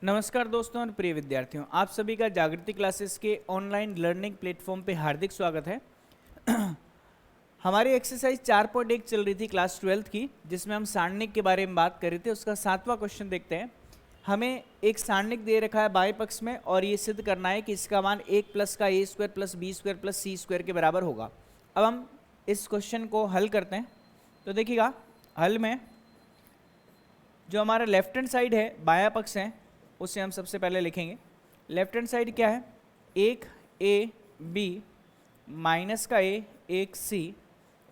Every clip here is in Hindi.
नमस्कार दोस्तों और प्रिय विद्यार्थियों, आप सभी का जागृति क्लासेस के ऑनलाइन लर्निंग प्लेटफॉर्म पे हार्दिक स्वागत है। हमारी एक्सरसाइज 4.1 चल रही थी क्लास 12th की, जिसमें हम सारणिक के बारे में बात कर रहे थे। उसका 7वां क्वेश्चन देखते हैं। हमें एक सारणिक दे रखा है बाएं पक्ष में और ये सिद्ध करना है कि इसका मान 1 प्लस का a² plus b² plus c² के बराबर होगा। अब हम इस क्वेश्चन को हल करते हैं। तो देखिएगा, हल में जो हमारा लेफ्ट हैंड साइड है, बायां पक्ष है, उसे हम सबसे पहले लिखेंगे। लेफ्ट हैंड साइड क्या है? एक ए बी माइनस का ए, एक सी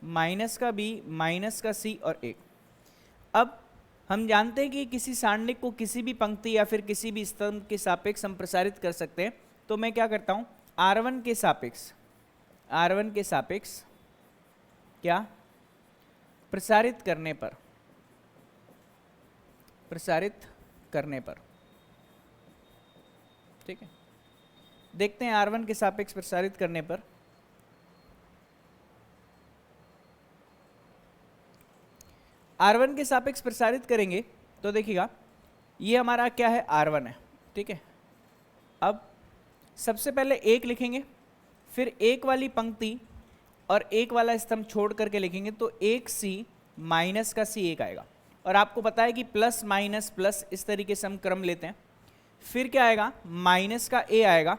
माइनस का बी माइनस का सी और एक। अब हम जानते हैं कि किसी सारणिक को किसी भी पंक्ति या फिर किसी भी स्तंभ के सापेक्ष हम प्रसारित कर सकते हैं। तो मैं क्या करता हूँ, R1 के सापेक्ष क्या प्रसारित करने पर ठीक है, देखते हैं R1 के सापेक्ष प्रसारित करने पर। R1 के सापेक्ष प्रसारित करेंगे तो देखिएगा, ये हमारा क्या है, R1 है। ठीक है, अब सबसे पहले एक लिखेंगे, फिर एक वाली पंक्ति और एक वाला स्तंभ छोड़ करके लिखेंगे, तो एक सी माइनस का सी एक आएगा। और आपको पता है कि प्लस माइनस प्लस इस तरीके से हम क्रम लेते हैं। फिर क्या आएगा, माइनस का ए आएगा,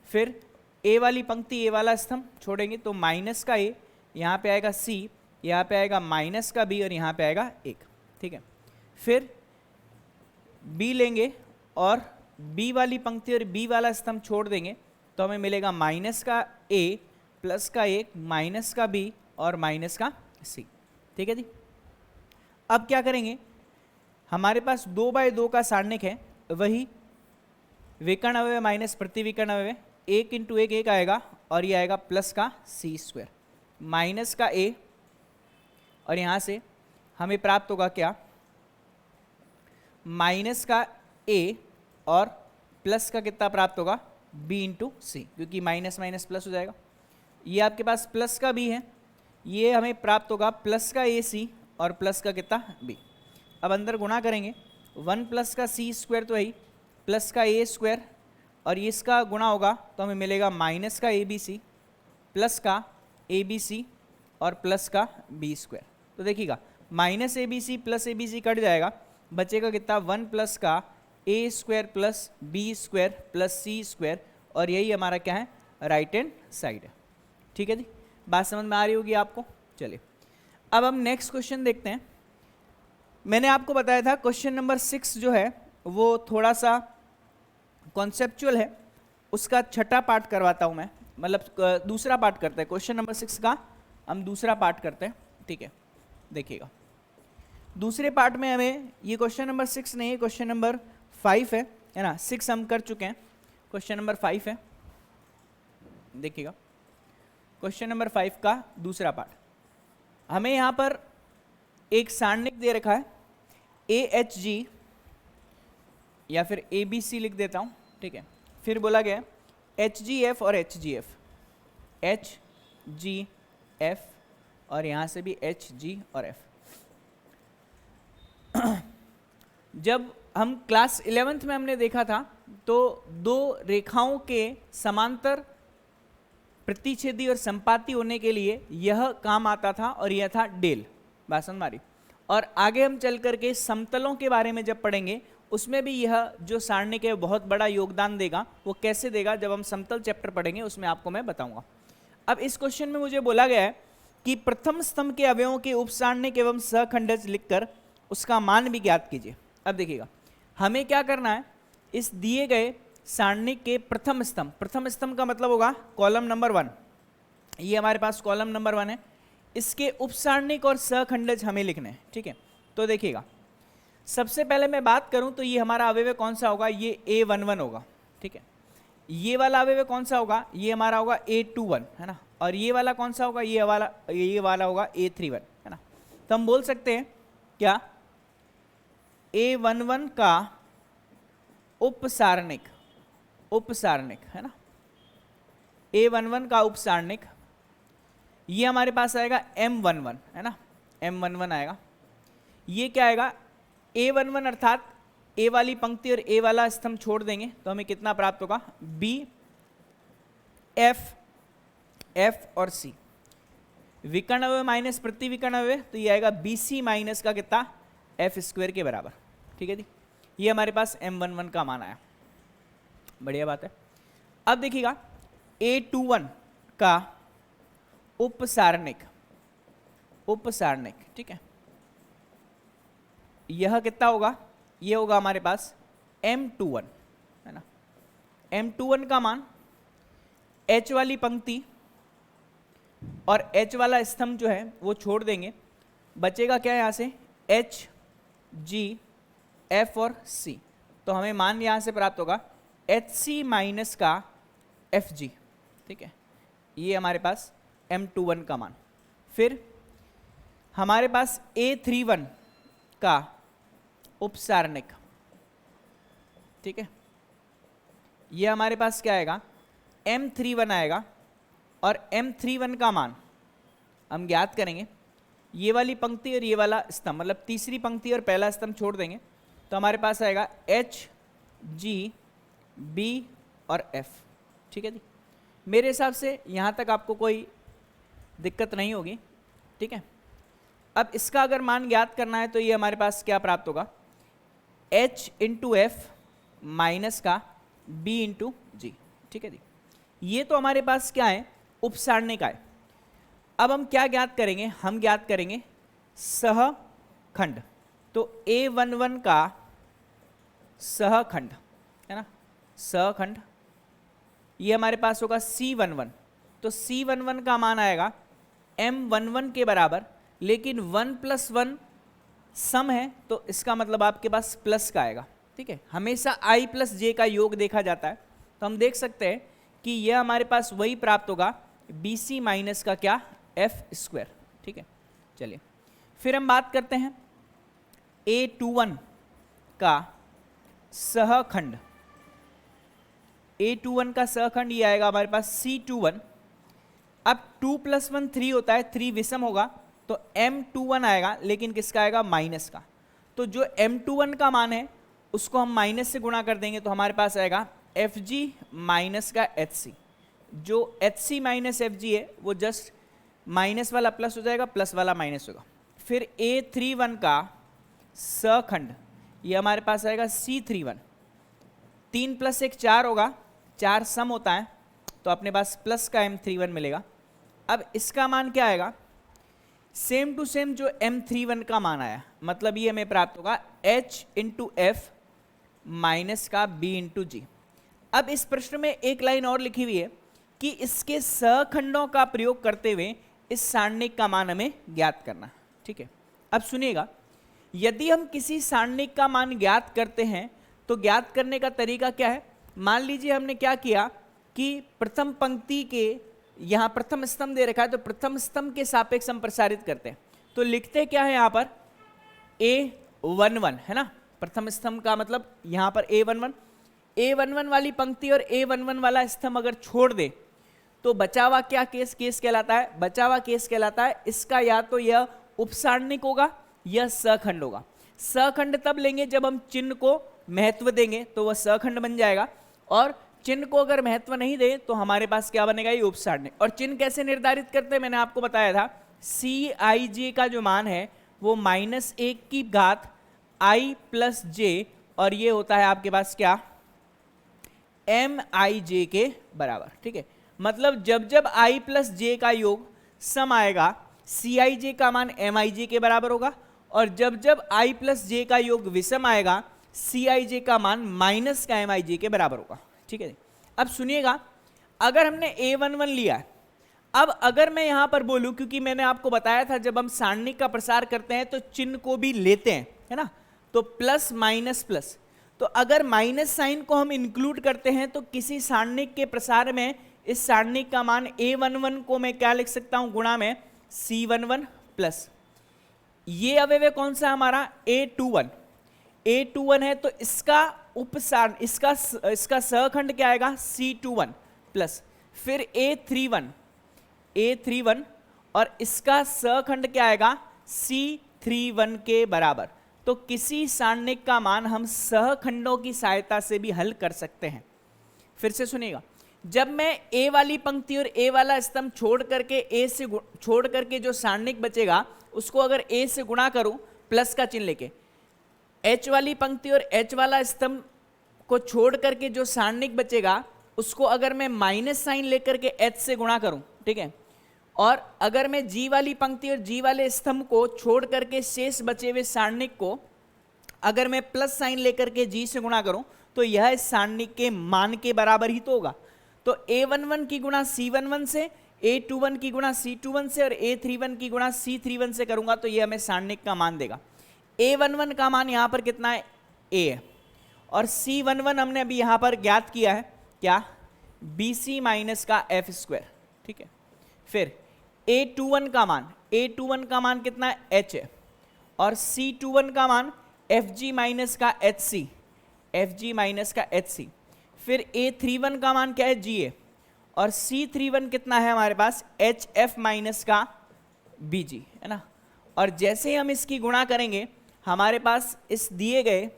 फिर ए वाली पंक्ति ए वाला स्तंभ छोड़ेंगे तो माइनस का ए, यहाँ पे आएगा सी, यहाँ पे आएगा माइनस का बी और यहाँ पे आएगा एक। ठीक है, फिर बी लेंगे और बी वाली पंक्ति और बी वाला स्तंभ छोड़ देंगे तो हमें मिलेगा माइनस का ए प्लस का एक माइनस का बी और माइनस का सी। ठीक है जी। अब क्या करेंगे, हमारे पास 2/2 का सारणिक है, वही विकर्ण अवयव माइनस प्रतिविकर्ण अवयव, 1 × 1 1 आएगा और ये आएगा प्लस का c² माइनस का a, और यहाँ से हमें प्राप्त होगा क्या, माइनस का a और प्लस का कितना प्राप्त होगा, b × c, क्योंकि माइनस माइनस प्लस हो जाएगा। ये आपके पास प्लस का b है, ये हमें प्राप्त होगा प्लस का ac और प्लस का कितना b। अब अंदर गुणा करेंगे, 1 प्लस का c² तो वही प्लस का a² और इसका गुणा होगा तो हमें मिलेगा माइनस का abc प्लस का abc और प्लस का b²। तो देखिएगा, minus abc plus abc cut जाएगा, बचेगा कितना, 1 प्लस का a² plus b² plus c², और यही हमारा क्या है, राइट हैंड साइड है। ठीक है जी, बात समझ में आ रही होगी आपको। चलिए अब हम नेक्स्ट क्वेश्चन देखते हैं। मैंने आपको बताया था क्वेश्चन नंबर 6 जो है वो थोड़ा सा कॉन्सेप्चुअल है, उसका छठा पार्ट करवाता हूं मैं, मतलब दूसरा पार्ट करते हैं। क्वेश्चन नंबर 6 का हम दूसरा पार्ट करते हैं। ठीक है, देखिएगा, दूसरे पार्ट में हमें ये क्वेश्चन नंबर 6 नहीं है, क्वेश्चन नंबर 5 है ना। 6 हम कर चुके हैं, क्वेश्चन नंबर 5 है। देखिएगा, क्वेश्चन नंबर 5 का दूसरा पार्ट। हमें यहाँ पर एक सारणिक दे रखा है AHG, या फिर ABC लिख देता हूँ। ठीक है, फिर बोला गया HGF और HGF, HGF और यहाँ से भी HG और F। जब हम क्लास 11th में हमने देखा था तो दो रेखाओं के समांतर प्रतिच्छेदी और संपाती होने के लिए यह काम आता था और यह था डेल। बात समझ मारी। और आगे हम चल करके समतलों के बारे में जब पढ़ेंगे उसमें भी यह जो सारणिक है बहुत बड़ा योगदान देगा। वो कैसे देगा, जब हम समतल चैप्टर पढ़ेंगे उसमें आपको मैं बताऊंगा। अब इस क्वेश्चन में मुझे बोला गया है कि प्रथम स्तंभ के अवयवों के उपसारणिक एवं सहखंडज लिखकर उसका मान भी ज्ञात कीजिए। अब देखिएगा, हमें क्या करना है, इस दिए गए सारणिक के प्रथम स्तंभ का मतलब होगा कॉलम नंबर 1, ये हमारे पास कॉलम नंबर 1 है। इसके उपसारणिक और सहखंडज हमें लिखने हैं। ठीक है, तो देखिएगा, सबसे पहले मैं बात करूं तो ये हमारा अवयव कौन सा होगा, ये A11 होगा। ठीक है, ये वाला अवयव कौन सा होगा, ये हमारा होगा A21, है ना। और ये वाला कौन सा होगा, ये वाला होगा A31, है ना। तो हम बोल सकते हैं क्या, A11 का उपसारणिक, है ना, A11 का उपसारणिक ये हमारे पास आएगा M11, है ना, M11 आएगा। ये क्या आएगा, A11 अर्थात ए वाली पंक्ति और ए वाला स्तंभ छोड़ देंगे तो हमें कितना प्राप्त होगा, बी, एफ और सी। विकर्ण अवयव माइनस प्रति विकर्ण अवयव, तो ये आएगा बी सी माइनस का कितना, एफ स्क्वायर के बराबर। ठीक है जी, ये हमारे पास M11 का मान आया, बढ़िया बात है। अब देखिएगा A21 का उपसारणिक, ठीक है, यह कितना होगा, ये होगा हमारे पास M21, है ना। M21 का मान H वाली पंक्ति और H वाला स्तंभ जो है वो छोड़ देंगे, बचेगा क्या यहाँ से, H, G, F और C। तो हमें मान यहाँ से प्राप्त होगा HC माइनस का FG। ठीक है, ये हमारे पास M21 का मान। फिर हमारे पास A31 का उपसारणिक, ठीक है, ये हमारे पास क्या आएगा, M31 आएगा। और M31 का मान हम ज्ञात करेंगे, ये वाली पंक्ति और ये वाला स्तंभ, मतलब तीसरी पंक्ति और पहला स्तंभ छोड़ देंगे तो हमारे पास आएगा H, G, B और F। ठीक है जी, मेरे हिसाब से यहाँ तक आपको कोई दिक्कत नहीं होगी। ठीक है, अब इसका अगर मान ज्ञात करना है तो ये हमारे पास क्या प्राप्त होगा, H इंटू एफ माइनस का B इंटू जी। ठीक है जी, ये तो हमारे पास क्या है, उपसारणिक है। अब हम क्या ज्ञात करेंगे, हम ज्ञात करेंगे सहखंड। तो A11 का सहखंड, है ना, सहखंड, ये हमारे पास होगा C11। तो C11 का मान आएगा M11 के बराबर, लेकिन 1 + 1 सम है तो इसका मतलब आपके पास प्लस का आएगा। ठीक है, हमेशा I + J का योग देखा जाता है, तो हम देख सकते हैं कि यह हमारे पास वही प्राप्त होगा, BC माइनस का क्या, F स्क्वायर। ठीक है, चलिए फिर हम बात करते हैं A21 का सहखंड। A21 का सहखंड ये आएगा हमारे पास C21। अब 2 + 1 3 होता है, 3 विषम होगा तो M21 आएगा, लेकिन किसका आएगा, माइनस का। तो जो M21 का मान है उसको हम माइनस से गुणा कर देंगे तो हमारे पास आएगा FG माइनस का HC। जो HC माइनस FG है वो जस्ट माइनस वाला प्लस हो जाएगा, प्लस वाला माइनस होगा। फिर A31 का सहखंड, ये हमारे पास आएगा C31। 3 + 1 4 होगा, 4 सम होता है तो अपने पास प्लस का M31 मिलेगा। अब इसका मान क्या आएगा, सेम टू सेम जो M31 का मान आया, मतलब ये हमें प्राप्त होगा H इंटू एफ माइनस का B इंटू जी। अब इस प्रश्न में एक लाइन और लिखी हुई है कि इसके सहखंडों का प्रयोग करते हुए इस सारणिक का मान हमें ज्ञात करना। ठीक है, अब सुनिएगा, यदि हम किसी सारणिक का मान ज्ञात करते हैं तो ज्ञात करने का तरीका क्या है। मान लीजिए हमने क्या किया कि प्रथम पंक्ति के यहाँ प्रथम स्तंभ दे रखा है, तो प्रथम स्तंभ के सापेक्ष हम प्रसारित करते हैं। तो लिखते क्या है यहाँ पर, A11, है ना, प्रथम स्तंभ का मतलब यहाँ पर A11 वाली पंक्ति और A11 वाला स्तंभ अगर छोड़ दे तो बचा हुआ क्या केस कहलाता है, बचा हुआ केस कहलाता है इसका या तो यह उपसारणिक होगा या सहखंड होगा। सहखंड तब लेंगे जब हम चिन्ह को महत्व देंगे तो वह सहखंड बन जाएगा, और चिन्ह को अगर महत्व नहीं दे तो हमारे पास क्या बनेगा, ये उपसारणिक। और चिन्ह कैसे निर्धारित करते हैं, मैंने आपको बताया था, CIJ का जो मान है वो -1 की घात I + J, और ये होता है आपके पास क्या, MIJ के बराबर। ठीक है, मतलब जब जब I + J का योग सम आएगा CIJ का मान MIJ के बराबर होगा, और जब जब I + J का योग विषम आएगा CIJ का मान माइनस का MIJ के बराबर होगा। ठीक है, अब सुनिएगा, अगर हमने A11 लिया है, अब अगर मैं यहां पर बोलूं, क्योंकि मैंने आपको बताया था जब हम सारणिक का प्रसार करते हैं तो चिन्ह को भी लेते हैं, है ना, तो प्लस माइनस प्लस, तो अगर माइनस साइन को हम इंक्लूड करते हैं तो किसी सारणिक के प्रसार में इस सारणिक का मान A11 को मैं क्या लिख सकता हूं, गुणा में C11 प्लस ये अवयव कौन सा हमारा, A21 है, तो इसका उपसार, इसका सहखंड क्या आएगा, C21 प्लस फिर A31 और इसका सहखंड क्या आएगा, C31 के बराबर। तो तो किसी सारणिक का मान हम सहखंडों की सहायता से भी हल कर सकते हैं। फिर से सुनिएगा, जब मैं ए वाली पंक्ति और ए वाला स्तंभ छोड़ करके जो सारणिक बचेगा उसको अगर ए से गुणा करूं प्लस का चिन्ह लेके, एच वाली पंक्ति और एच वाला स्तंभ को छोड़ करके जो सारणिक बचेगा उसको अगर मैं माइनस साइन लेकर के एच से गुणा करूं, ठीक है, और अगर मैं जी वाली पंक्ति और जी वाले स्तंभ को छोड़ करके शेष बचे हुए सारणिक को अगर मैं प्लस साइन लेकर के जी से गुणा करूं तो यह इस सारणिक के मान के बराबर ही तो होगा। तो a11 की गुणा c11 से, a21 की गुणा c21 से और a31 की गुणा c31 से करूंगा तो यह हमें सारणिक का मान देगा। a11 का मान यहां पर कितना है, a है, और c11 हमने अभी यहां पर ज्ञात किया है क्या, bc माइनस का f स्क्वायर, ठीक है। फिर a21 का मान कितना है, h है, और c21 का मान fg माइनस का hc, फिर a31 का मान क्या है, g है, और c31 कितना है हमारे पास, hf माइनस का bg, है ना। और जैसे ही हम इसकी गुणा करेंगे हमारे पास इस दिए गए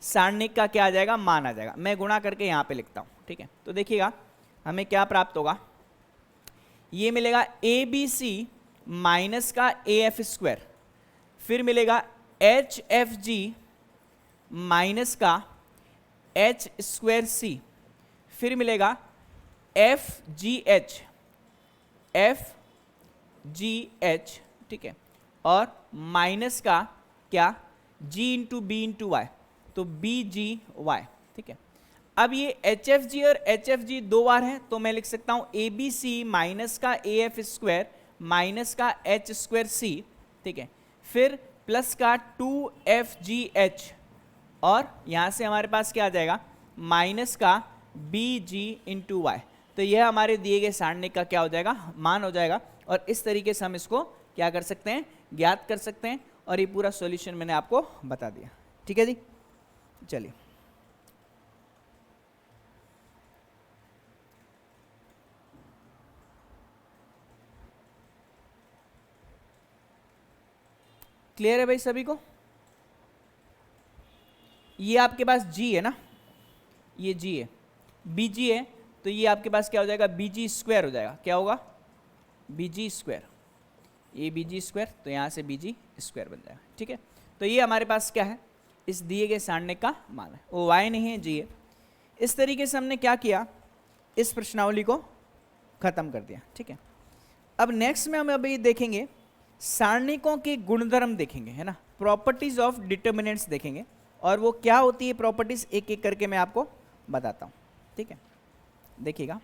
सारणिक का क्या आ जाएगा, मान आ जाएगा। मैं गुणा करके यहाँ पे लिखता हूँ, ठीक है। तो देखिएगा हमें क्या प्राप्त होगा, ये मिलेगा abc माइनस का af स्क्वायर, फिर मिलेगा hfg माइनस का h स्क्वायर c, फिर मिलेगा fgh, ठीक है, और माइनस का क्या, g into b into y, तो bgy, ठीक है। अब ये hfg और hfg दो बार है तो मैं लिख सकता हूं abc माइनस का af स्क्वायर माइनस का h स्क्वायर c, ठीक है, फिर प्लस का 2fgh, और यहां से हमारे पास क्या आ जाएगा, माइनस का bg इंटू वाई। तो यह हमारे दिए गए सारणिक का क्या हो जाएगा, मान हो जाएगा। और इस तरीके से हम इसको क्या कर सकते हैं, ज्ञात कर सकते हैं। और ये पूरा सॉल्यूशन मैंने आपको बता दिया, ठीक है जी। चलिए क्लियर है भाई सभी को, ये आपके पास g है ना, ये g है, bg है, तो ये आपके पास क्या हो जाएगा, bg स्क्वायर हो जाएगा, क्या होगा, bg स्क्वायर, ये bg स्क्वायर, तो यहाँ से bg स्क्वायर बन जाएगा, ठीक है। तो ये हमारे पास क्या है, इस दिए गए सारणिक का मान है, वो y नहीं है, g है। इस तरीके से हमने क्या किया, इस प्रश्नावली को खत्म कर दिया, ठीक है। अब नेक्स्ट में हम अभी देखेंगे सारणिकों के गुणधर्म देखेंगे, है ना, प्रॉपर्टीज ऑफ डिटर्मिनेंट्स देखेंगे, और वो क्या होती है प्रॉपर्टीज एक एक करके मैं आपको बताता हूँ, ठीक है। देखिएगा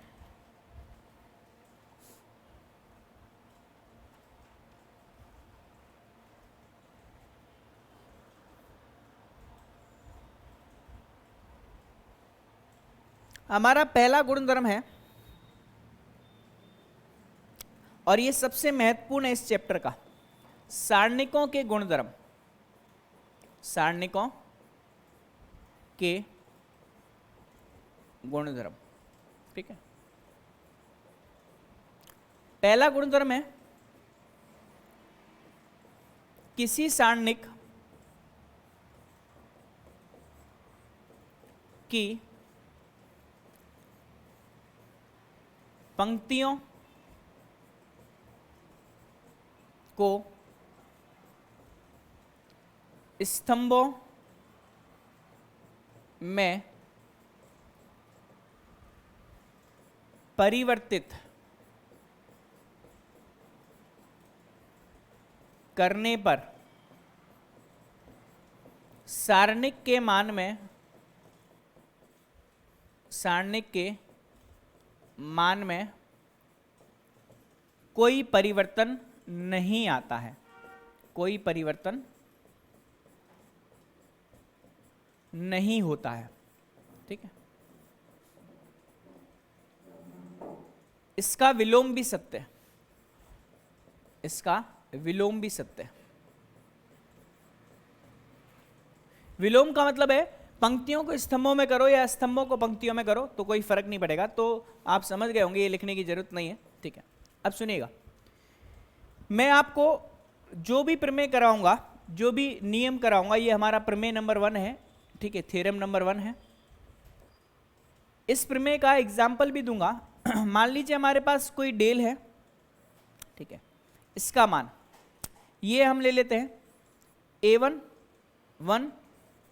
हमारा पहला गुणधर्म है, और ये सबसे महत्वपूर्ण है इस चैप्टर का, सारणिकों के गुणधर्म, सारणिकों के गुणधर्म, ठीक है। पहला गुणधर्म है, किसी सारणिक की पंक्तियों को स्तंभों में परिवर्तित करने पर सारणिक के मान में कोई परिवर्तन नहीं आता है, कोई परिवर्तन नहीं होता है, ठीक है। इसका विलोम भी सत्य है, इसका विलोम भी सत्य है। विलोम का मतलब है पंक्तियों को स्तंभों में करो या स्तंभों को पंक्तियों में करो तो कोई फर्क नहीं पड़ेगा, तो आप समझ गए होंगे, ये लिखने की जरूरत नहीं है, ठीक है। अब सुनिएगा, मैं आपको जो भी प्रमेय कराऊंगा जो भी नियम कराऊंगा ये हमारा प्रमेय नंबर 1 है, ठीक है, थ्योरम नंबर 1 है। इस प्रमेय का एग्जाम्पल भी दूंगा। मान लीजिए हमारे पास कोई डेल है, ठीक है, इसका मान ये हम ले लेते हैं A1 1,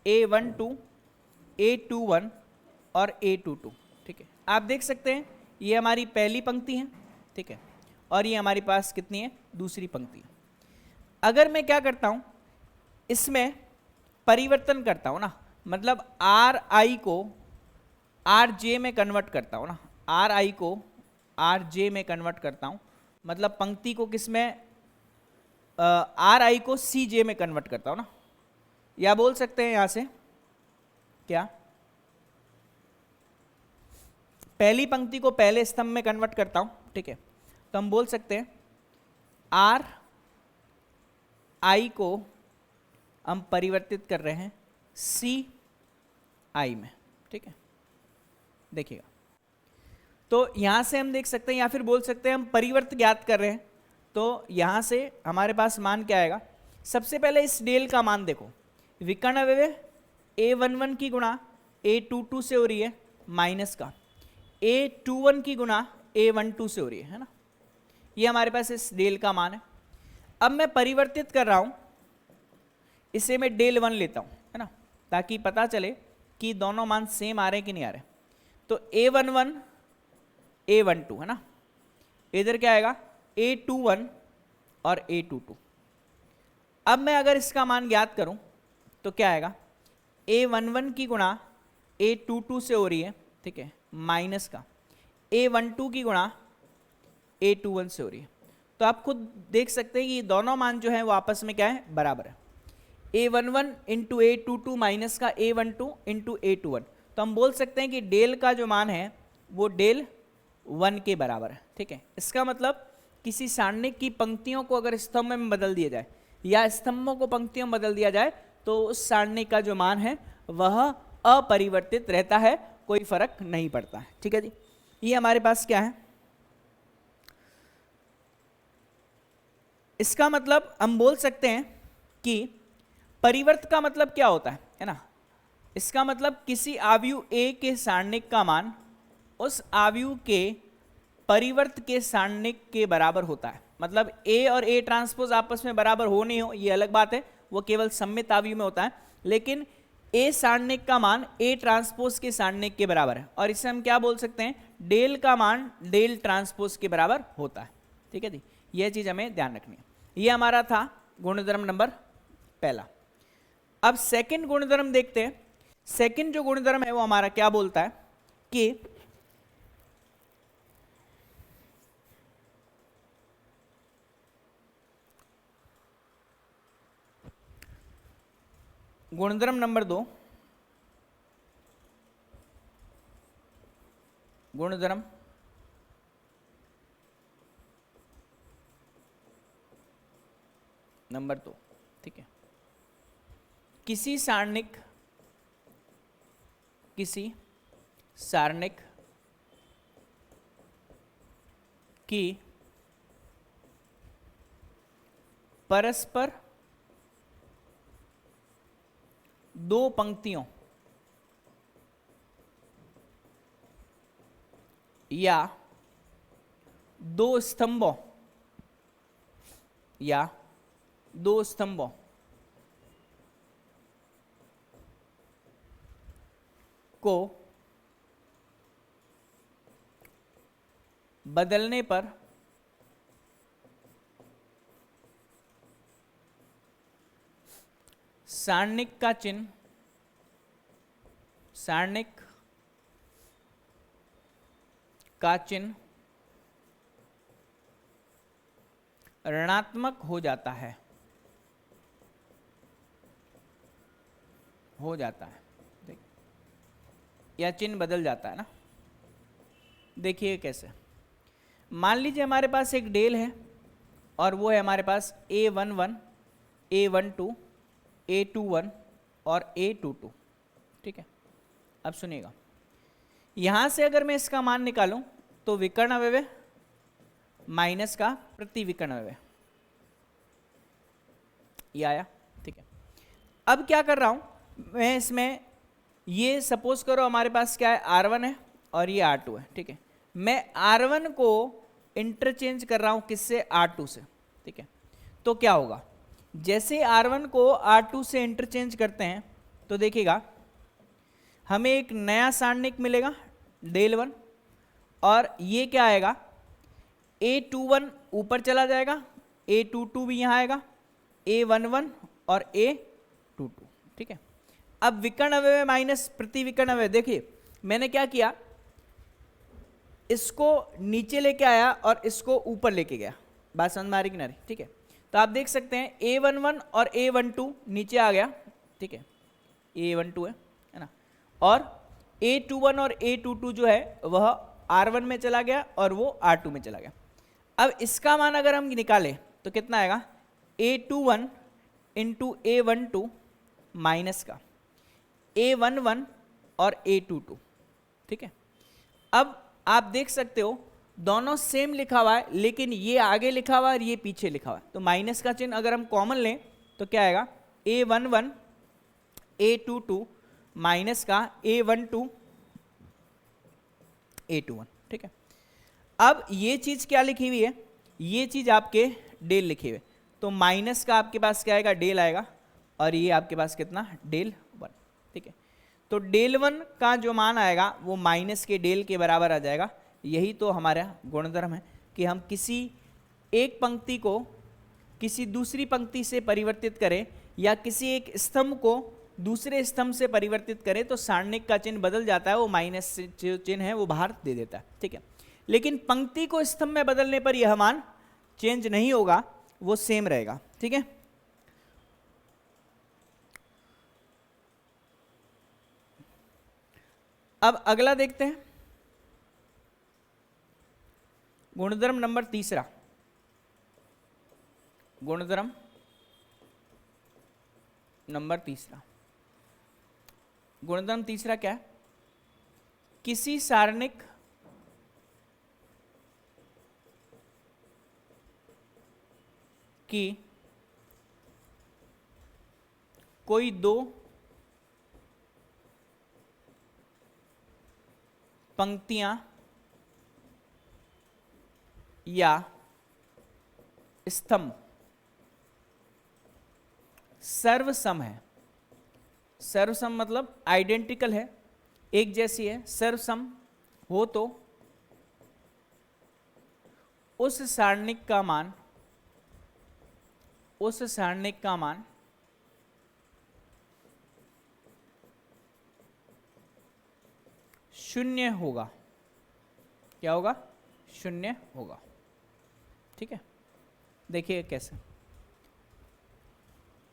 A12, A21 और A22, ठीक है। आप देख सकते हैं ये हमारी पहली पंक्ति है, ठीक है, और ये हमारे पास कितनी है, दूसरी पंक्ति है। अगर मैं क्या करता हूं, इसमें परिवर्तन करता हूं ना, मतलब आर आई को आर जे में कन्वर्ट करता हूं ना, आर आई को आर जे में कन्वर्ट करता हूं, मतलब पंक्ति को किस में, आर आई को सी जे में कन्वर्ट करता हूं ना, या बोल सकते हैं यहां से क्या, पहली पंक्ति को पहले स्तंभ में कन्वर्ट करता हूं, ठीक है, तो हम बोल सकते हैं आर आई को हम परिवर्तित कर रहे हैं सी आई में, ठीक है। देखिएगा, तो यहां से हम देख सकते हैं, या फिर बोल सकते हैं हम परिवर्त ज्ञात कर रहे हैं, तो यहां से हमारे पास मान क्या आएगा। सबसे पहले इस डेल का मान देखो, विकर्ण अवयव A11 की गुणा A22 से हो रही है माइनस का, A21 की गुणा A12 से हो रही है ना, ये हमारे पास इस डेल का मान है। अब मैं परिवर्तित कर रहा हूं, इसे मैं डेल 1 लेता हूं, है ना, ताकि पता चले कि दोनों मान सेम आ रहे हैं कि नहीं आ रहे। तो A11 A12 है ना, इधर क्या आएगा A21 और A22। अब मैं अगर इसका मान ज्ञात करूं तो क्या आएगा, A11 की गुणा A22 से हो रही है, ठीक है, माइनस का A12 की गुणा A21 से हो रही है। तो आप खुद देख सकते हैं कि दोनों मान जो है वो आपस में क्या है, बराबर है। A11 इंटू A22 माइनस का A12 इंटू A21, तो हम बोल सकते हैं कि डेल का जो मान है वो डेल 1 के बराबर है, ठीक है। इसका मतलब किसी सारणिक की पंक्तियों को अगर स्तंभ में बदल दिया जाए या स्तंभों को पंक्तियों में बदल दिया जाए तो उस सारणिक का जो मान है वह अपरिवर्तित रहता है, कोई फर्क नहीं पड़ता है, ठीक है जी। ये हमारे पास क्या है, इसका मतलब हम बोल सकते हैं कि परिवर्त का मतलब क्या होता है ना, इसका मतलब किसी आव्यूह A के सारणिक का मान उस आव्यूह के परिवर्त के सारणिक के बराबर होता है। मतलब A और A ट्रांसपोज आपस में बराबर हो नहीं हो ये अलग बात है, वो केवल सममित आव्यूह में होता है, लेकिन A सारणिक का मान A ट्रांसपोज के सारणिक के बराबर है, और इसे हम क्या बोल सकते हैं, डेल का मान डेल ट्रांसपोज के बराबर होता है, ठीक है जी। यह चीज हमें ध्यान रखनी है। ये हमारा था गुणधर्म नंबर पहला। अब सेकंड गुणधर्म देखते हैं। सेकंड जो गुणधर्म है वो हमारा क्या बोलता है कि गुणधर्म नंबर 2, गुणधर्म नंबर 2, ठीक है, किसी सारणिक की परस्पर दो पंक्तियों या दो स्तंभों को बदलने पर सारणिक का चिन्ह ऋणात्मक हो जाता है, या चिन्ह बदल जाता है ना। देखिए कैसे, मान लीजिए हमारे पास एक डेल है और वो है हमारे पास A11, A12, A21 और A22, ठीक है। अब सुनिएगा, यहां से अगर मैं इसका मान निकालूं तो विकर्ण अवयव माइनस का प्रति विकर्ण अवयव, ये आया, ठीक है। अब क्या कर रहा हूं मैं इसमें, ये सपोज करो हमारे पास क्या है, R1 है और ये R2 है, ठीक है। मैं R1 को इंटरचेंज कर रहा हूं किससे, R2 से, ठीक है। तो क्या होगा, जैसे R1 को R2 से इंटरचेंज करते हैं तो देखिएगा हमें एक नया सारणिक मिलेगा डेल 1, और ये क्या आएगा, A21 ऊपर चला जाएगा, A22 भी यहाँ आएगा, A11 और A22, ठीक है। अब विकर्ण अवयव माइनस प्रति विकर्ण अवयव, देखिए मैंने क्या किया, इसको नीचे लेके आया और इसको ऊपर लेके गया, बात समझ में आ रही कि नहीं, ठीक है। तो आप देख सकते हैं A11 और A12 नीचे आ गया, ठीक है, A12 है ना, और A21 और A22 जो है वह R1 में चला गया और वो R2 में चला गया। अब इसका मान अगर हम निकालें तो कितना आएगा, A21 इंटू A12 माइनस का A11 और A22, ठीक है। अब आप देख सकते हो दोनों सेम लिखा हुआ है, लेकिन ये आगे लिखा हुआ है और ये पीछे लिखा हुआ है, तो माइनस का चिन्ह अगर हम कॉमन लें तो क्या आएगा, A11 A22 माइनस का A12 A21, ठीक है। अब ये चीज क्या लिखी हुई है, ये चीज आपके डेल लिखे हुए, तो माइनस का आपके पास क्या आएगा, डेल आएगा, और ये आपके पास कितना, डेल 1, ठीक है। तो डेल 1 का जो मान आएगा वो माइनस के डेल के बराबर आ जाएगा। यही तो हमारा गुणधर्म है कि हम किसी एक पंक्ति को किसी दूसरी पंक्ति से परिवर्तित करें या किसी एक स्तंभ को दूसरे स्तंभ से परिवर्तित करें तो सारणिक का चिन्ह बदल जाता है, वो माइनस जो चिन्ह है वो बाहर दे देता है, ठीक है। लेकिन पंक्ति को स्तंभ में बदलने पर यह मान चेंज नहीं होगा, वो सेम रहेगा, ठीक है। अब अगला देखते हैं, गुणधर्म नंबर तीसरा, गुणधर्म नंबर तीसरा, गुणधर्म तीसरा क्या है, किसी सारणिक की कोई दो पंक्तियां या स्तंभ सर्वसम है, सर्वसम मतलब आइडेंटिकल है, एक जैसी है, सर्वसम हो तो उस सारणिक का मान, उस सारणिक का मान शून्य होगा। क्या होगा, शून्य होगा, ठीक है। देखिए कैसे,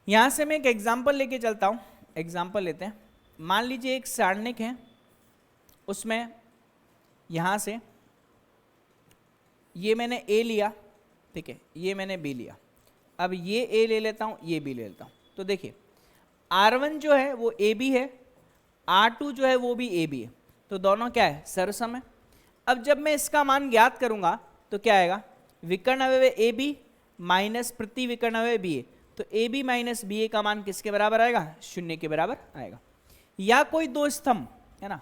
यहां से मैं एक एग्जांपल लेके चलता हूं, एग्जांपल लेते हैं। मान लीजिए एक सारणिक है, उसमें यहां से ये मैंने A लिया, ठीक है, ये मैंने B लिया, अब ये A ले लेता हूं, ये B ले लेता हूं, तो देखिए R1 जो है वो AB है, R2 जो है वो भी AB है, तो दोनों क्या है, सर्वसम है। अब जब मैं इसका मान ज्ञात करूंगा तो क्या आएगा, विकर्ण अवयव AB माइनस प्रति विकर्ण अवयव BA, तो AB माइनस BA का मान किसके बराबर आएगा, शून्य के बराबर आएगा। या कोई दो स्तंभ है ना,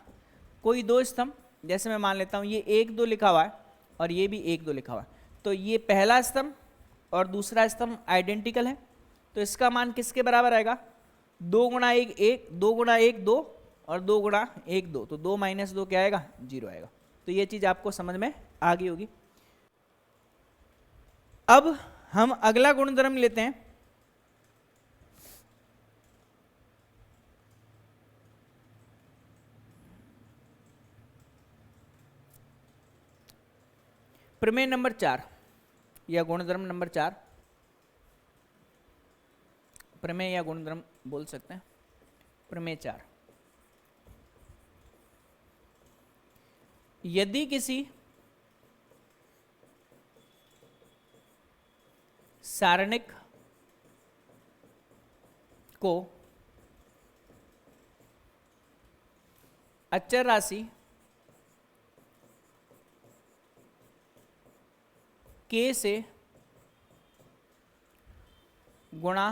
कोई दो स्तंभ, जैसे मैं मान लेता हूं ये 1 2 लिखा हुआ है और ये भी 1 2 लिखा हुआ है, तो ये पहला स्तंभ और दूसरा स्तंभ आइडेंटिकल है, तो इसका मान किसके बराबर आएगा, 2 गुणा 1 1, 2 गुणा 1 2 और 2 गुणा 1 2, तो 2 माइनस 2 क्या आएगा, 0 आएगा। तो ये चीज आपको समझ में आ गई होगी। अब हम अगला गुणधर्म लेते हैं, प्रमेय नंबर 4 या गुणधर्म नंबर 4, प्रमेय या गुणधर्म बोल सकते हैं, प्रमेय 4। यदि किसी सारणिक को अचर राशि K से गुणा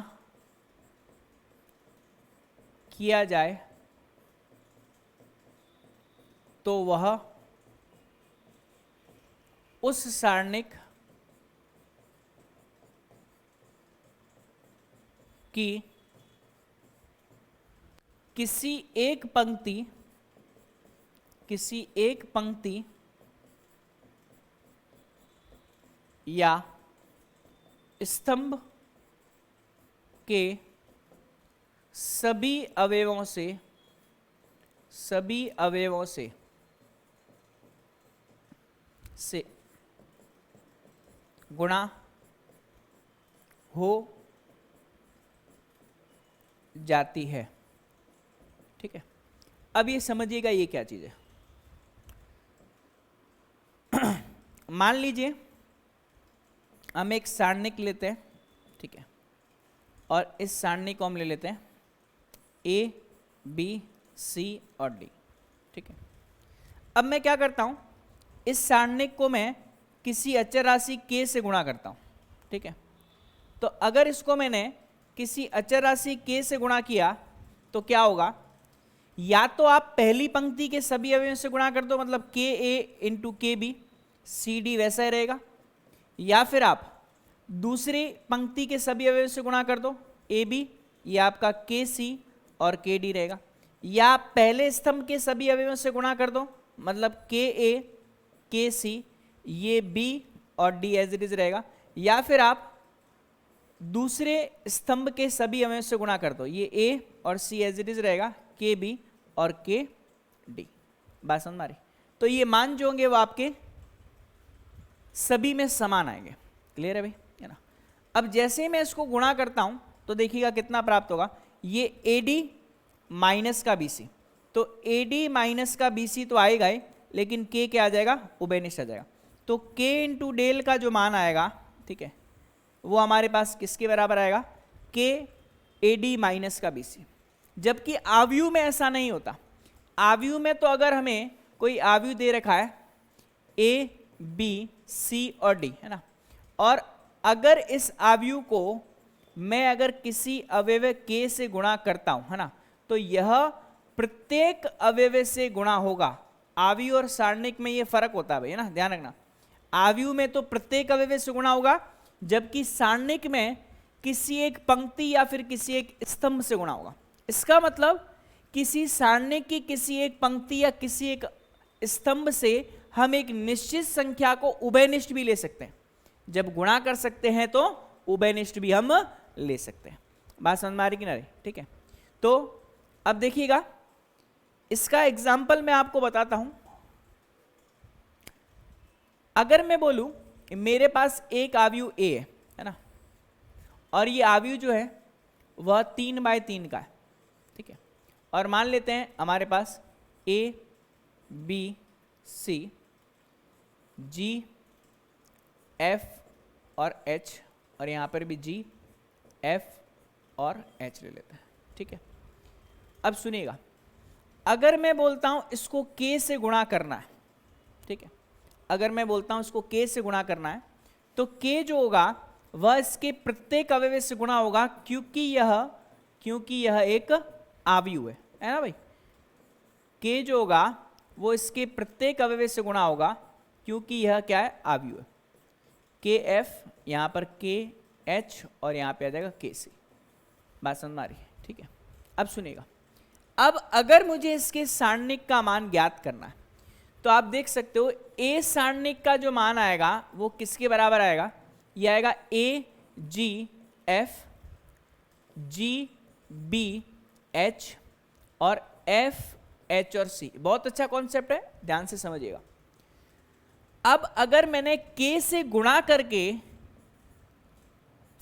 किया जाए तो वह उस सारणिक की किसी एक पंक्ति या स्तंभ के सभी अवयवों से गुणा हो जाती है। ठीक है, अब ये समझिएगा ये क्या चीज है। मान लीजिए हम एक सारणिक लेते हैं, ठीक है, और इस सारणिक को हम ले लेते हैं A, B, C और D। ठीक है, अब मैं क्या करता हूं, इस सारणिक को मैं किसी अचर राशि k से गुणा करता हूं। ठीक है, तो अगर इसको मैंने किसी अचर राशि k से गुणा किया तो क्या होगा, या तो आप पहली पंक्ति के सभी अवयवों से गुणा कर दो, मतलब के ए इंटू के बी, सी डी वैसा ही रहेगा, या फिर आप दूसरी पंक्ति के सभी अवयवों से गुणा कर दो, ए बी, ये आपका के सी और के डी रहेगा, या आप पहले स्तंभ के सभी अवयवों से गुणा कर दो, मतलब के ए के सी, ये बी और डी एज इट इज रहेगा, या फिर आप दूसरे स्तंभ के सभी अवयवों से गुणा कर दो, ये ए और सी एज इट इज रहेगा, के बी और के डी। बात समझ में आ रही? तो ये मान जो होंगे वो आपके सभी में समान आएंगे। क्लियर है भाई, है ना? अब जैसे ही मैं इसको गुणा करता हूं तो देखिएगा कितना प्राप्त होगा, ये ए डी माइनस का बी सी, तो ए डी माइनस का बी सी तो आएगा ही, लेकिन के क्या आ जाएगा, उभयनिष्ठ आ जाएगा। तो के इंटू डेल का जो मान आएगा, ठीक है, वो हमारे पास किसके बराबर आएगा, के ए डी माइनस का बी सी। जबकि आव्यूह में ऐसा नहीं होता। आव्यूह में तो अगर हमें कोई आव्यूह दे रखा है ए बी सी और डी, है ना, और अगर इस आव्यूह को मैं अगर किसी अवयव के से गुणा करता हूं, है ना, तो यह प्रत्येक अवयव से गुणा होगा। आव्यूह और सारणिक में ये फर्क होता है भाई, है ना, ध्यान रखना। आव्यूह में तो प्रत्येक अवयव से गुणा होगा, जबकि सारणिक में किसी एक पंक्ति या फिर किसी एक स्तंभ से गुणा होगा। इसका मतलब किसी सारणिक की किसी एक पंक्ति या किसी एक स्तंभ से हम एक निश्चित संख्या को उभयनिष्ठ भी ले सकते हैं। जब गुणा कर सकते हैं तो उभयनिष्ठ भी हम ले सकते हैं। बात समझ में आ रही कि ना रही? ठीक है, तो अब देखिएगा इसका एग्जाम्पल मैं आपको बताता हूं। अगर मैं बोलूं मेरे पास एक आव्यूह ए है ना, और ये आव्यूह जो है वह 3x3 का है, ठीक है, और मान लेते हैं हमारे पास A B C G F और एच, और यहाँ पर भी जी एफ और एच ले लेते हैं। ठीक है, अब सुनिएगा, अगर मैं बोलता हूं इसको k से गुणा करना है, ठीक है, अगर मैं बोलता हूं इसको k से गुणा करना है, तो k जो होगा वह इसके प्रत्येक अवयव से गुणा होगा, क्योंकि यह एक आव्यूह है ना भाई। k जो होगा वो इसके प्रत्येक अवयव से गुणा होगा, क्योंकि यह क्या है, आव्यूह है। के एफ, यहाँ पर के एच और यहाँ पे आ जाएगा के सी। बात समझ में आ रही है? ठीक है, अब सुनिएगा, अब अगर मुझे इसके सारणिक का मान ज्ञात करना है तो आप देख सकते हो ए सारणिक का जो मान आएगा वो किसके बराबर आएगा, ये आएगा ए जी एफ जी बी एच और एफ एच और सी। बहुत अच्छा कॉन्सेप्ट है, ध्यान से समझिएगा। अब अगर मैंने k से गुणा करके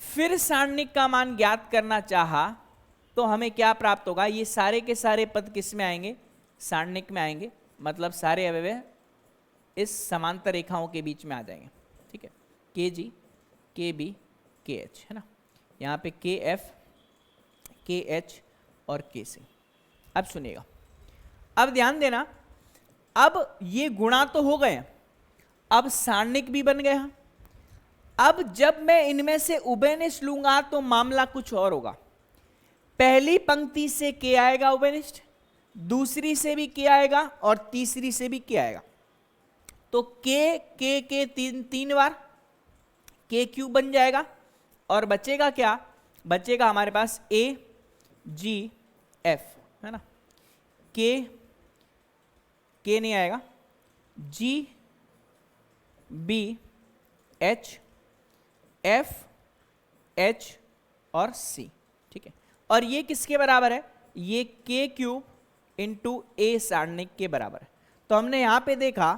फिर सारणिक का मान ज्ञात करना चाहा तो हमें क्या प्राप्त होगा, ये सारे के सारे पद किस में आएंगे, सारणिक में आएंगे, मतलब सारे अवयव इस समांतर रेखाओं के बीच में आ जाएंगे। ठीक है, के जी के बी के एच, है ना, यहाँ पे के एफ के एच और के सी। अब सुनिएगा, अब ध्यान देना, अब ये गुणा तो हो गए, अब सारणिक भी बन गया। अब जब मैं इनमें से उभयनिष्ठ लूंगा तो मामला कुछ और होगा। पहली पंक्ति से के आएगा उभयनिष्ठ, दूसरी से भी के आएगा और तीसरी से भी के आएगा। तो के तीन बार के क्यूब बन जाएगा और बचेगा क्या, बचेगा हमारे पास ए जी एफ, है ना। के नहीं आएगा, G B H F H और सी, ठीक है। और ये किसके बराबर है, ये के क्यूब इंटू ए सारणिक के बराबर है। तो हमने यहां पे देखा,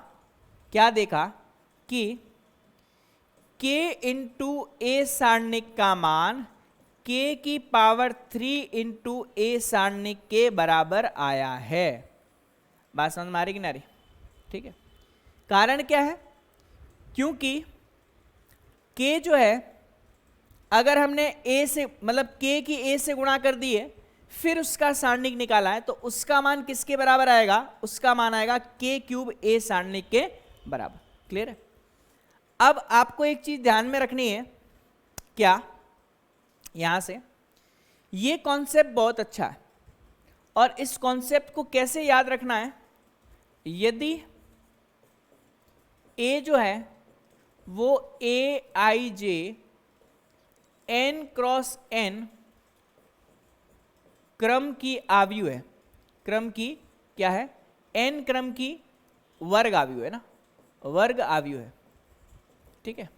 क्या देखा कि k इंटू ए सारणिक का मान k की पावर 3 इंटू ए सारणिक के बराबर आया है। बात समझ में आ रही कि नहीं आ रही, ठीक है। कारण क्या है, क्योंकि k जो है अगर हमने a से मतलब k की a से गुणा कर दी है फिर उसका सारणिक निकाला है तो उसका मान किसके बराबर आएगा, उसका मान आएगा k क्यूब a सारणिक के बराबर। क्लियर है। अब आपको एक चीज ध्यान में रखनी है, क्या, यहां से ये कॉन्सेप्ट बहुत अच्छा है और इस कॉन्सेप्ट को कैसे याद रखना है, यदि a जो है वो ए आई जे एन क्रॉस एन क्रम की आव्यूह है, क्रम की क्या है, n क्रम की वर्ग आव्यूह है ना, वर्ग आव्यूह है, ठीक है,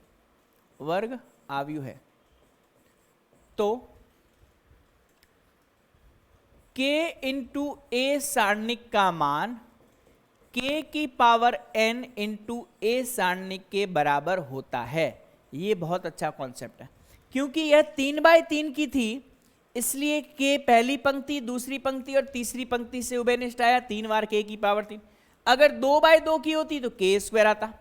वर्ग आव्यूह है। तो k इंटू ए सारणिक का मान k की पावर n इंटू ए सारणिक के बराबर होता है। ये बहुत अच्छा कॉन्सेप्ट है, क्योंकि यह 3/3 की थी इसलिए k पहली पंक्ति, दूसरी पंक्ति और तीसरी पंक्ति से उभयनिष्ठ आया 3 बार k की पावर 3। अगर 2/2 की होती तो k स्क्वायर आता,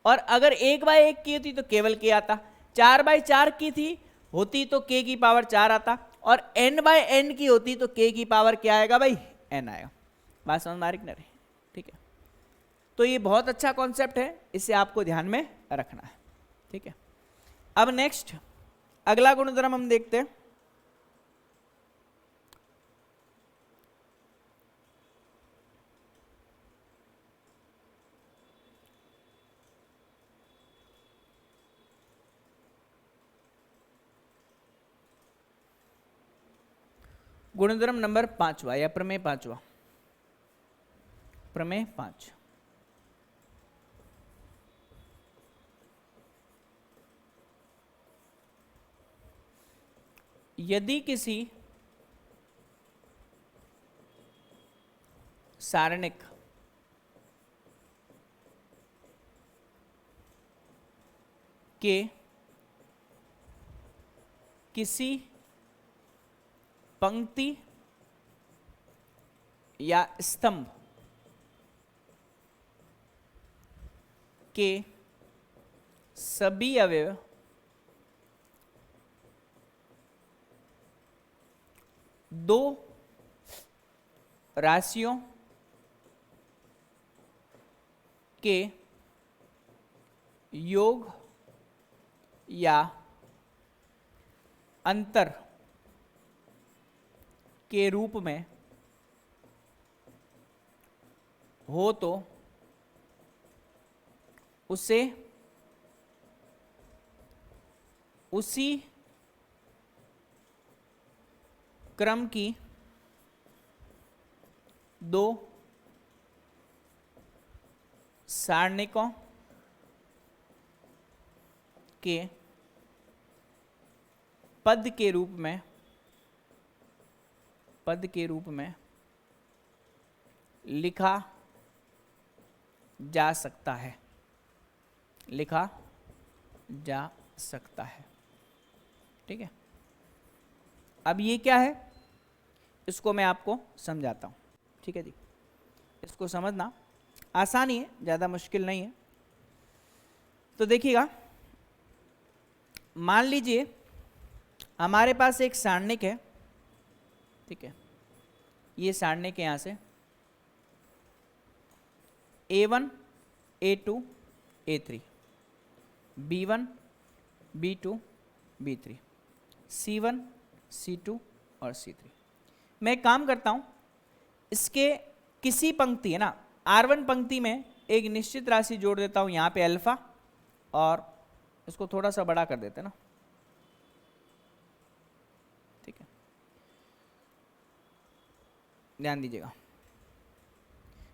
और अगर 1/1 की होती तो केवल k आता, 4/4 की थी होती तो k की पावर 4 आता, और n/n की होती तो k की पावर क्या आएगा भाई, n आएगा। बात समझ में आ रही कि नहीं, ठीक है। तो ये बहुत अच्छा कॉन्सेप्ट है, इसे आपको ध्यान में रखना है, ठीक है। अब नेक्स्ट अगला गुणधर्म हम देखते हैं। गुणधर्म नंबर 5वां या प्रमेय 5वां, प्रमेय 5। यदि किसी सारणिक के किसी पंक्ति या स्तंभ के सभी अवयव दो राशियों के योग या अंतर के रूप में हो तो उसे उसी क्रम की दो सारणिकों के पद के रूप में लिखा जा सकता है, लिखा जा सकता है, ठीक है। अब ये क्या है, इसको मैं आपको समझाता हूँ, ठीक है जी। इसको समझना आसान ही है, ज़्यादा मुश्किल नहीं है। तो देखिएगा, मान लीजिए हमारे पास एक सारणिक है, ठीक है, ये सारणिक है यहाँ से A1 A2 A3 B1 B2 B3 C1 C2 और C3, मैं एक काम करता हूँ, इसके किसी पंक्ति है ना R1 पंक्ति में एक निश्चित राशि जोड़ देता हूँ यहाँ पे अल्फा, और इसको थोड़ा सा बड़ा कर देते हैं ना, ठीक है, ध्यान दीजिएगा।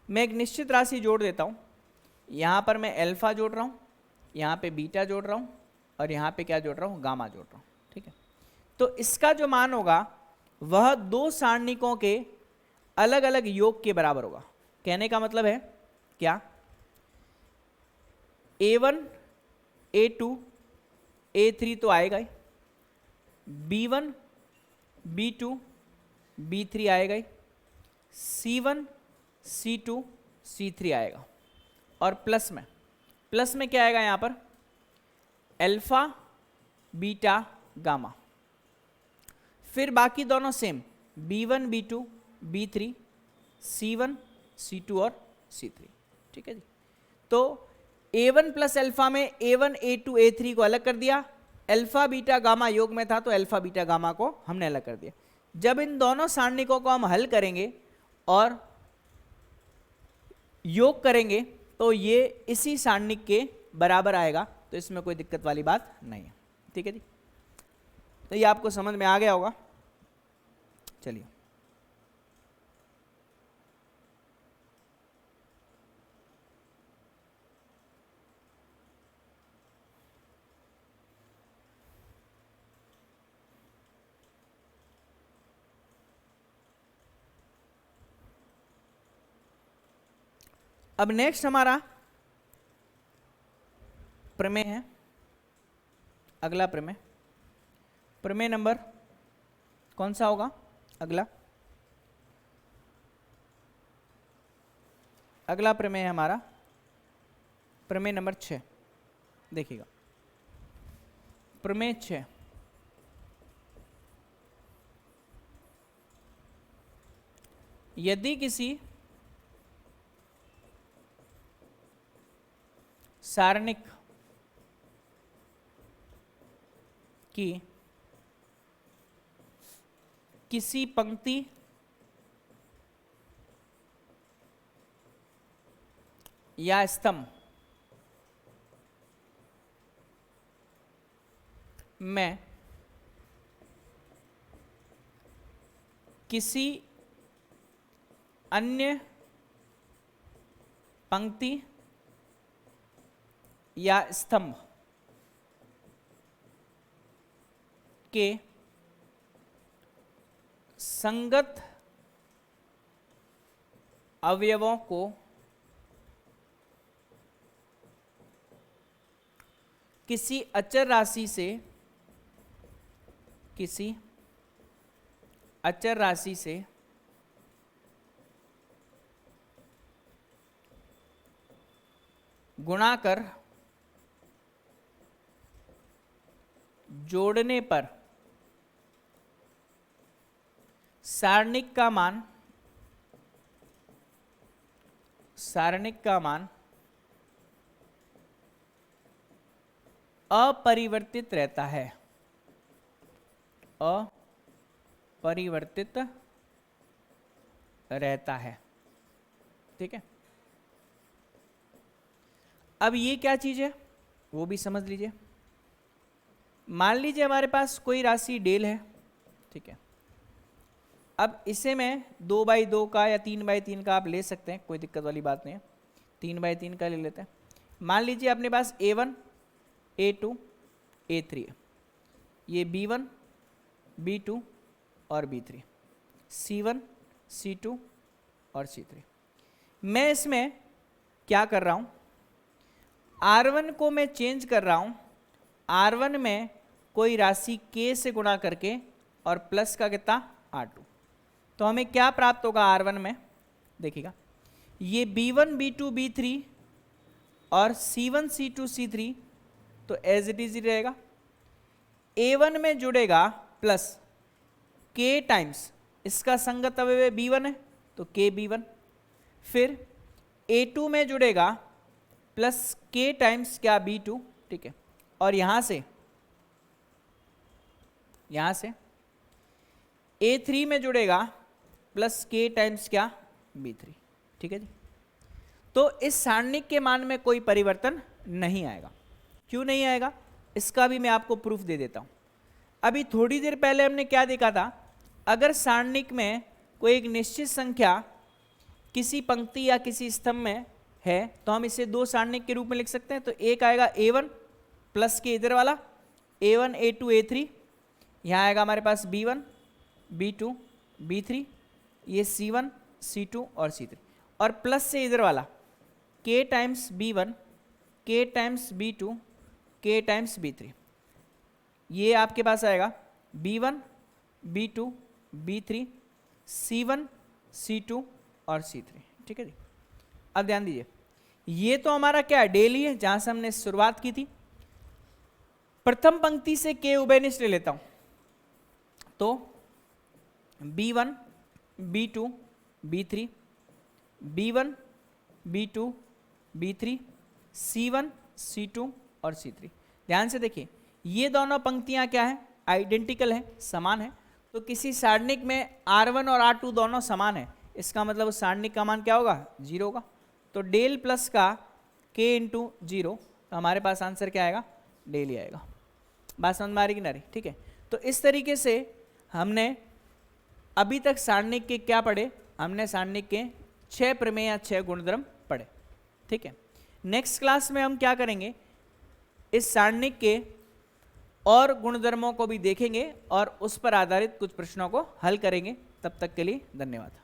मैं एक निश्चित राशि जोड़ देता हूँ, यहाँ पर मैं अल्फा जोड़ रहा हूँ, यहाँ पे बीटा जोड़ रहा हूँ, और यहाँ पे क्या जोड़ रहा हूँ, गामा जोड़ रहा हूँ, ठीक है। तो इसका जो मान होगा वह दो सारणिकों के अलग अलग योग के बराबर होगा। कहने का मतलब है क्या, A1 A2 A3 तो आएगा ही, B1 B2 B3 आएगा ही, C1 C2 C3 आएगा, और प्लस में क्या आएगा यहाँ पर, अल्फा बीटा गामा। फिर बाकी दोनों same, B1 B2 B3 C1 C2 और C3, ठीक है जी। तो A1 प्लस अल्फा में A1 A2 A3 को अलग कर दिया, अल्फा बीटा गामा योग में था तो अल्फा बीटा गामा को हमने अलग कर दिया। जब इन दोनों सारणिकों को हम हल करेंगे और योग करेंगे तो ये इसी सारणिक के बराबर आएगा, तो इसमें कोई दिक्कत वाली बात नहीं है, ठीक है जी। तो ये आपको समझ में आ गया होगा। चलिए अब नेक्स्ट हमारा प्रमेय है, अगला प्रमेय नंबर कौन सा होगा, अगला प्रमेय है हमारा प्रमेय नंबर 6। देखिएगा, प्रमेय 6, यदि किसी सारणिक की किसी पंक्ति या स्तंभ में किसी अन्य पंक्ति या स्तंभ के संगत अवयवों को किसी अचर राशि से गुणा कर जोड़ने पर सारणिक का मान अपरिवर्तित रहता है, अपरिवर्तित रहता है, ठीक है। अब ये क्या चीज है वो भी समझ लीजिए। मान लीजिए हमारे पास कोई राशि डेल है, ठीक है। अब इसे मैं 2/2 का या 3/3 का आप ले सकते हैं, कोई दिक्कत वाली बात नहीं है, 3/3 का ले लेते हैं। मान लीजिए अपने पास A1 A2 A3 है, ये B1 B2 और B3, C1 C2 और C3। मैं इसमें क्या कर रहा हूं, R1 को मैं चेंज कर रहा हूं, R1 में कोई राशि K से गुणा करके और प्लस का कितना R2। तो हमें क्या प्राप्त होगा R1 में, देखिएगा ये B1 B2 B3 और C1 C2 C3 तो एज इट इज रहेगा। A1 में जुड़ेगा प्लस K टाइम्स इसका संगत अवयव B1 है तो K B1, फिर A2 में जुड़ेगा प्लस K टाइम्स क्या B2, ठीक है। और यहां से A3 में जुड़ेगा प्लस के टाइम्स क्या B3, ठीक है जी। तो इस सारणिक के मान में कोई परिवर्तन नहीं आएगा। क्यों नहीं आएगा, इसका भी मैं आपको प्रूफ दे देता हूं। अभी थोड़ी देर पहले हमने क्या देखा था, अगर सारणिक में कोई एक निश्चित संख्या किसी पंक्ति या किसी स्तंभ में है तो हम इसे दो सारणिक के रूप में लिख सकते हैं। तो एक आएगा A1 प्लस के इधर वाला A1 A2 A3, यहाँ आएगा हमारे पास B1 B2 B3, ये C1 C2 और C3, और प्लस से इधर वाला K times B1 K times B2 K times B3, ये आपके पास आएगा B1 B2 B3 C1 C2 और C3, ठीक है जी। अब ध्यान दीजिए, ये तो हमारा क्या डेली है जहां से हमने शुरुआत की थी। प्रथम पंक्ति से K उभयनिष्ठ ले लेता हूं, तो B1 B2 B3 B1 B2 B3 C1 C2 और C3। ध्यान से देखिए, ये दोनों पंक्तियां क्या है, आइडेंटिकल है, समान है। तो किसी सारणिक में R1 और R2 दोनों समान है, इसका मतलब उस सारणिक का मान क्या होगा, 0 होगा। तो डेल प्लस का K इंटू 0, तो हमारे पास आंसर क्या आएगा, डेल ही आएगा। बात समझ में आ रही कि नहीं, ठीक है। तो इस तरीके से हमने अभी तक सारणिक के क्या पढ़े, हमने सारणिक के 6 प्रमेय या 6 गुणधर्म पढ़े, ठीक है। नेक्स्ट क्लास में हम क्या करेंगे, इस सारणिक के और गुणधर्मों को भी देखेंगे और उस पर आधारित कुछ प्रश्नों को हल करेंगे। तब तक के लिए धन्यवाद।